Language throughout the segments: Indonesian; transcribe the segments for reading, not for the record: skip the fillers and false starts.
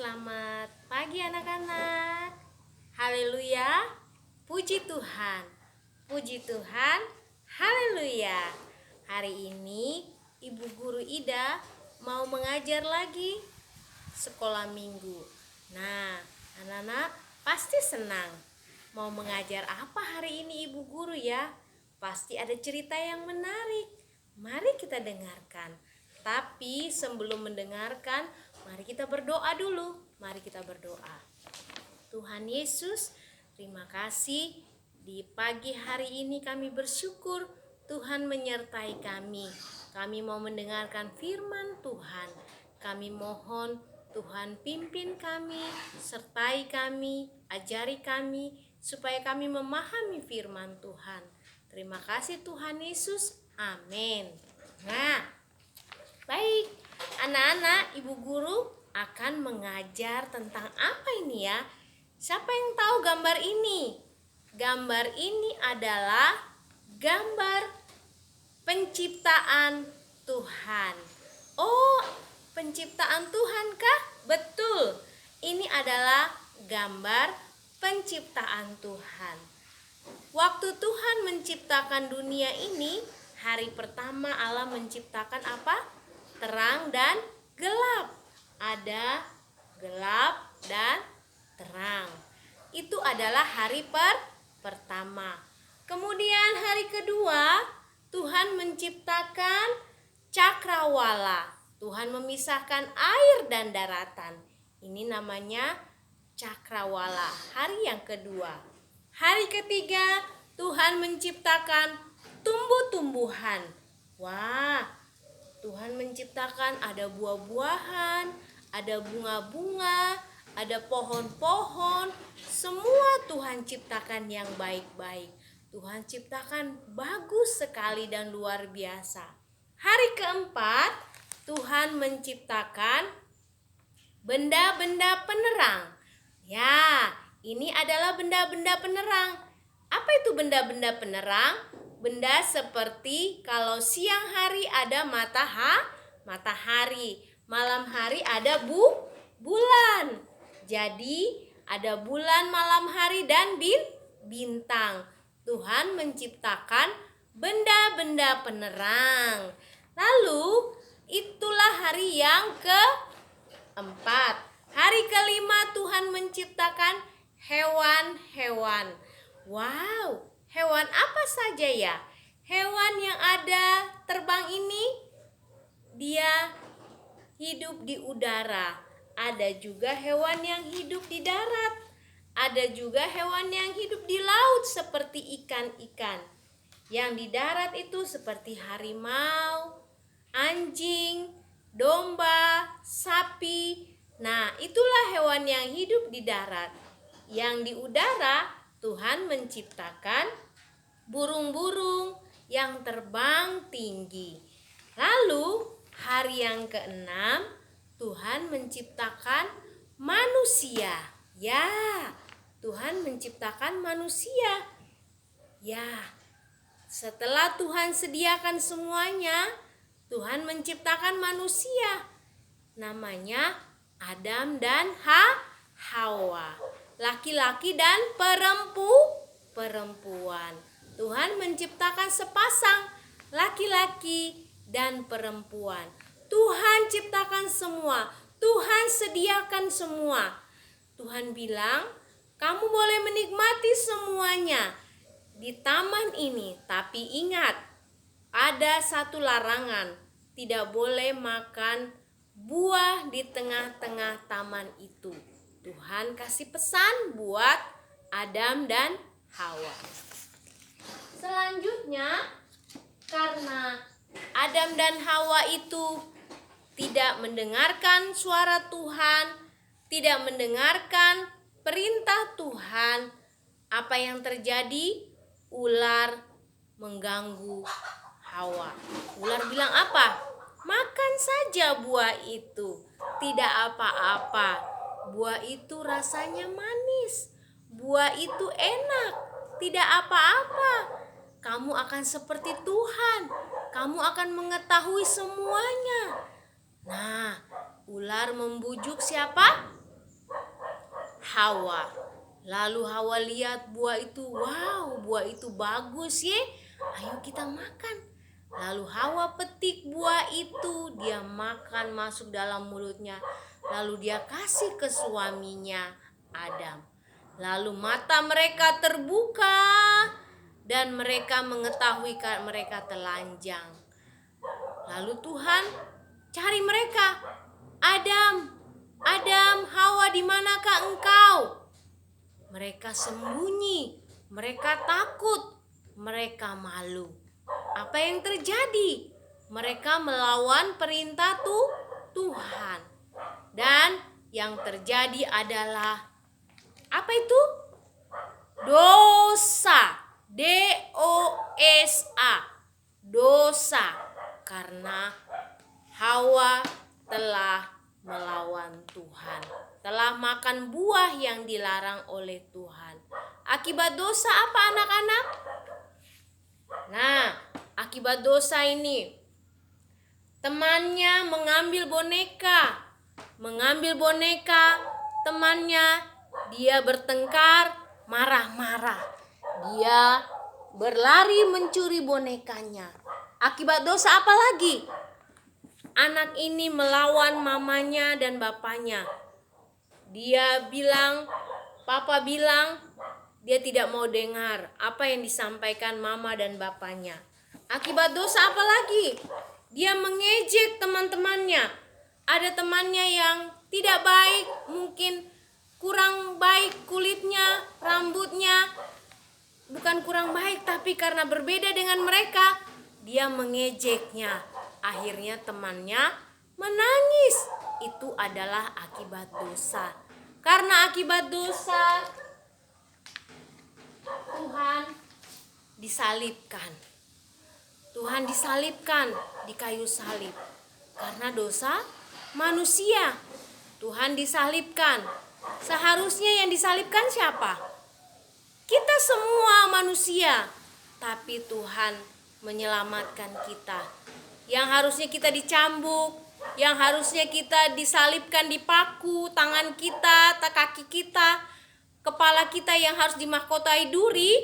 Selamat pagi anak-anak. Haleluya. Puji Tuhan. Puji Tuhan. Haleluya. Hari ini Ibu Guru Ida mau mengajar lagi sekolah minggu. Nah, anak-anak pasti senang. Mau mengajar apa hari ini Ibu Guru ya? Pasti ada cerita yang menarik. Mari kita dengarkan. Tapi sebelum mendengarkan, mari kita berdoa dulu. Mari kita berdoa. Tuhan Yesus, terima kasih di pagi hari ini kami bersyukur Tuhan menyertai kami. Kami mau mendengarkan firman Tuhan. Kami mohon Tuhan pimpin kami, sertai kami, ajari kami, supaya kami memahami firman Tuhan. Terima kasih Tuhan Yesus. Amin. Nah, baik, anak-anak, Ibu Guru akan mengajar tentang apa ini ya? Siapa yang tahu gambar ini? Gambar ini adalah gambar penciptaan Tuhan. Oh, penciptaan Tuhan kah? Betul. Ini adalah gambar penciptaan Tuhan. Waktu Tuhan menciptakan dunia ini, hari pertama Allah menciptakan apa? Terang dan gelap. Ada gelap dan terang. Itu adalah hari pertama. Kemudian hari kedua, Tuhan menciptakan cakrawala. Tuhan memisahkan air dan daratan. Ini namanya cakrawala. Hari yang kedua. Hari ketiga, Tuhan menciptakan tumbuh-tumbuhan. Wah, Tuhan menciptakan ada buah-buahan, ada bunga-bunga, ada pohon-pohon. Semua Tuhan ciptakan yang baik-baik. Tuhan ciptakan bagus sekali dan luar biasa. Hari keempat, Tuhan menciptakan benda-benda penerang. Ya, ini adalah benda-benda penerang. Apa itu benda-benda penerang? Benda seperti kalau siang hari ada matahari, malam hari ada bulan. Jadi ada bulan malam hari dan bintang. Tuhan menciptakan benda-benda penerang. Lalu itulah hari yang keempat. Hari kelima Tuhan menciptakan hewan-hewan. Wow, hewan apa saja ya? Hewan yang ada terbang ini, dia hidup di udara. Ada juga hewan yang hidup di darat. Ada juga hewan yang hidup di laut seperti ikan-ikan. Yang di darat itu seperti harimau, anjing, domba, sapi. Nah, itulah hewan yang hidup di darat. Yang di udara, Tuhan menciptakan burung-burung yang terbang tinggi. Lalu, hari yang keenam, Tuhan menciptakan manusia. Ya, Tuhan menciptakan manusia. Ya, setelah Tuhan sediakan semuanya, Tuhan menciptakan manusia. Namanya Adam dan Hawa. Laki-laki dan perempuan. Tuhan menciptakan sepasang laki-laki dan perempuan. Tuhan ciptakan semua. Tuhan sediakan semua. Tuhan bilang, kamu boleh menikmati semuanya di taman ini. Tapi ingat, ada satu larangan. Tidak boleh makan buah di tengah-tengah taman itu. Tuhan kasih pesan buat Adam dan Hawa. Selanjutnya, karena Adam dan Hawa itu tidak mendengarkan suara Tuhan, tidak mendengarkan perintah Tuhan, apa yang terjadi? Ular mengganggu Hawa. Ular bilang apa? Makan saja buah itu, tidak apa-apa. Buah itu rasanya manis, buah itu enak, tidak apa-apa. Kamu akan seperti Tuhan, kamu akan mengetahui semuanya. Nah, ular membujuk siapa? Hawa. Lalu Hawa lihat buah itu, wow, buah itu bagus ya, ayo kita makan. Lalu Hawa petik buah itu, dia makan masuk dalam mulutnya. Lalu dia kasih ke suaminya Adam. Lalu mata mereka terbuka dan mereka mengetahui mereka telanjang. Lalu Tuhan cari mereka. Adam, Adam, Hawa, di manakah engkau? Mereka sembunyi, mereka takut, mereka malu. Apa yang terjadi? Mereka melawan perintah Tuhan. Dan yang terjadi adalah apa itu? Dosa. D-O-S-A. Dosa. Karena Hawa telah melawan Tuhan, telah makan buah yang dilarang oleh Tuhan. Akibat dosa apa anak-anak? Nah, akibat dosa ini temannya mengambil boneka. Temannya, dia bertengkar, marah-marah. Dia berlari mencuri bonekanya. Akibat dosa apa lagi? Anak ini melawan mamanya dan bapaknya. Papa bilang, dia tidak mau dengar apa yang disampaikan mama dan bapaknya. Akibat dosa apa lagi? Dia mengejek teman-temannya. Ada temannya yang tidak baik, mungkin kurang baik kulitnya, rambutnya. Bukan kurang baik, tapi karena berbeda dengan mereka, dia mengejeknya. Akhirnya temannya menangis. Itu adalah akibat dosa. Karena akibat dosa, Tuhan disalibkan. Tuhan disalibkan di kayu salib. Karena dosa manusia, Tuhan disalibkan. Seharusnya yang disalibkan siapa? Kita semua manusia. Tapi Tuhan menyelamatkan kita. Yang harusnya kita dicambuk, yang harusnya kita disalibkan di paku, tangan kita, kaki kita, kepala kita yang harus dimahkotai duri.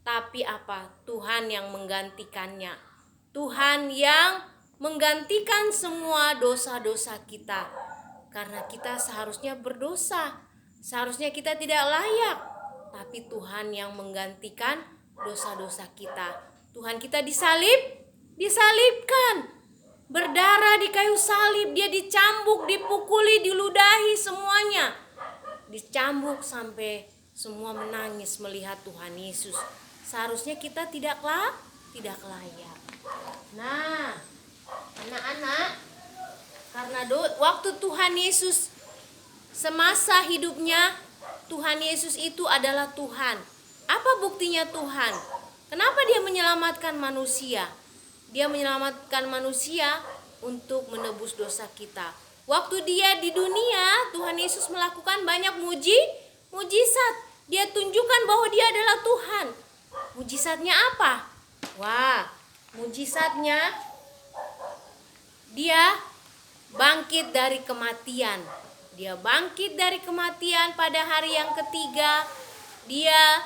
Tapi apa? Tuhan yang menggantikannya. Tuhan yang menggantikan semua dosa-dosa kita. Karena kita seharusnya berdosa, seharusnya kita tidak layak. Tapi Tuhan yang menggantikan dosa-dosa kita. Tuhan kita disalibkan, berdarah di kayu salib. Dia dicambuk, dipukuli, diludahi semuanya. Dicambuk sampai semua menangis melihat Tuhan Yesus. Seharusnya kita tidak layak. Nah, anak-anak, karena waktu Tuhan Yesus semasa hidupnya, Tuhan Yesus itu adalah Tuhan. Apa buktinya Tuhan? Kenapa dia menyelamatkan manusia? Dia menyelamatkan manusia untuk menebus dosa kita. Waktu dia di dunia, Tuhan Yesus melakukan banyak mujizat. Dia tunjukkan bahwa dia adalah Tuhan. Mujizatnya apa? Wah, mujizatnya dia bangkit dari kematian. Dia bangkit dari kematian pada hari yang ketiga. Dia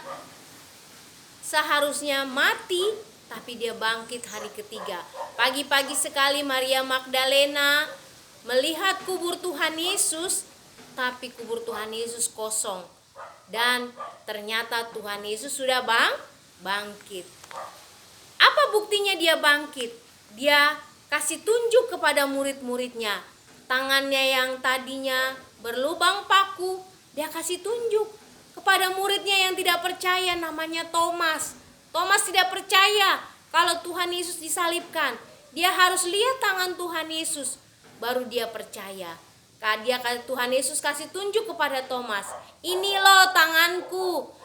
seharusnya mati, tapi dia bangkit hari ketiga. Pagi-pagi sekali Maria Magdalena melihat kubur Tuhan Yesus, tapi kubur Tuhan Yesus kosong. Dan ternyata Tuhan Yesus sudah bangkit. Apa buktinya dia bangkit? Dia kasih tunjuk kepada murid-muridnya. Tangannya yang tadinya berlubang paku, dia kasih tunjuk kepada muridnya yang tidak percaya, namanya Thomas. Thomas tidak percaya kalau Tuhan Yesus disalibkan. Dia harus lihat tangan Tuhan Yesus, baru dia percaya. Tuhan Yesus kasih tunjuk kepada Thomas. Ini loh tanganku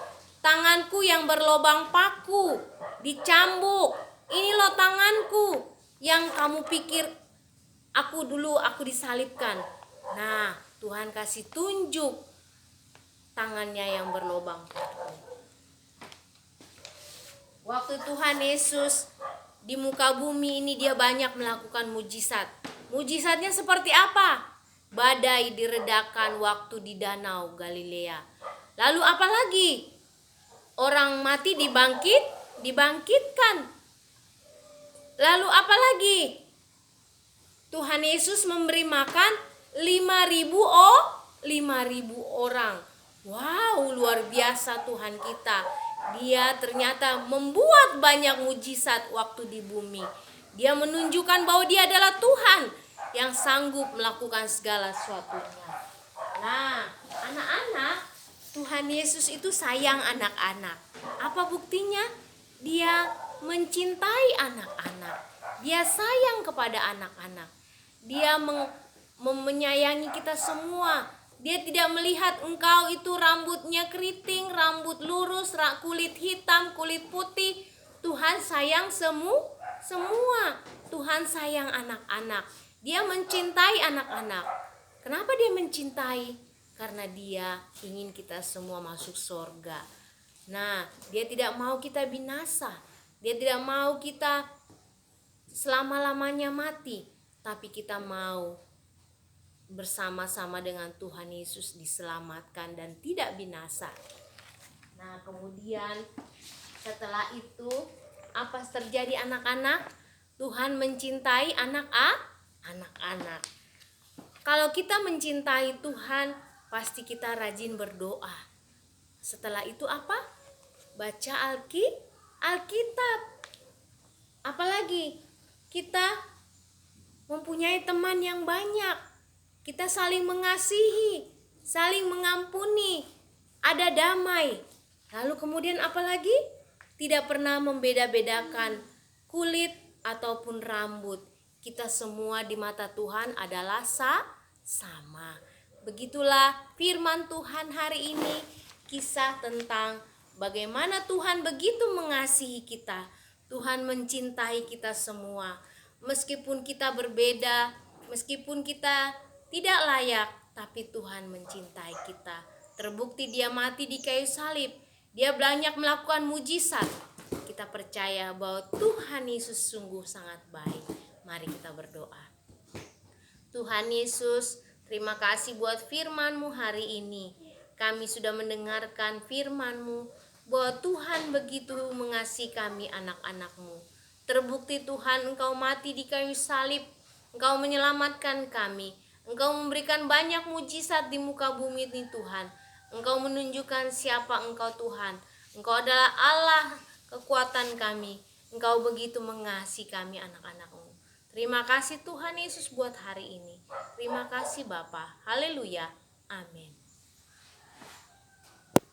yang berlubang paku, dicambuk. Ini loh tanganku yang kamu pikir aku disalibkan. Nah, Tuhan kasih tunjuk tangannya yang berlubang paku. Waktu Tuhan Yesus di muka bumi ini, dia banyak melakukan mujizat. Mujizatnya seperti apa? badai diredakan waktu di danau Galilea. Lalu apalagi? Orang mati dibangkitkan. Lalu apalagi? Tuhan Yesus memberi makan 5.000 orang. Wow, luar biasa Tuhan kita. Dia ternyata membuat banyak mujizat waktu di bumi. Dia menunjukkan bahwa dia adalah Tuhan yang sanggup melakukan segala sesuatunya. Nah, anak-anak, Tuhan Yesus itu sayang anak-anak. Apa buktinya? Dia mencintai anak-anak. Dia sayang kepada anak-anak. Dia menyayangi kita semua. Dia tidak melihat engkau itu rambutnya keriting, rambut lurus, kulit hitam, kulit putih. Tuhan sayang semua. Tuhan sayang anak-anak. Dia mencintai anak-anak. Kenapa dia mencintai? Karena dia ingin kita semua masuk surga. Nah, dia tidak mau kita binasa. Dia tidak mau kita selama-lamanya mati. Tapi kita mau bersama-sama dengan Tuhan Yesus diselamatkan dan tidak binasa. Nah, kemudian setelah itu apa terjadi anak-anak? Tuhan mencintai anak-anak. Kalau kita mencintai Tuhan, pasti kita rajin berdoa. Setelah itu apa? Baca Alkitab. Apalagi? Kita mempunyai teman yang banyak. Kita saling mengasihi, saling mengampuni, ada damai. Lalu kemudian apalagi? Tidak pernah membeda-bedakan kulit ataupun rambut. Kita semua di mata Tuhan adalah sama. Begitulah firman Tuhan hari ini, kisah tentang bagaimana Tuhan begitu mengasihi kita. Tuhan mencintai kita semua. Meskipun kita berbeda, meskipun kita tidak layak, tapi Tuhan mencintai kita. Terbukti dia mati di kayu salib. Dia banyak melakukan mujizat. Kita percaya bahwa Tuhan Yesus sungguh sangat baik. Mari kita berdoa. Tuhan Yesus, terima kasih buat firman-Mu hari ini. Kami sudah mendengarkan firman-Mu bahwa Tuhan begitu mengasihi kami anak-anak-Mu. Terbukti Tuhan, Engkau mati di kayu salib. Engkau menyelamatkan kami. Engkau memberikan banyak mujizat di muka bumi ini Tuhan. Engkau menunjukkan siapa Engkau Tuhan. Engkau adalah Allah kekuatan kami. Engkau begitu mengasihi kami anak-anak-Mu. Terima kasih Tuhan Yesus buat hari ini. Terima kasih Bapa. Haleluya. Amin.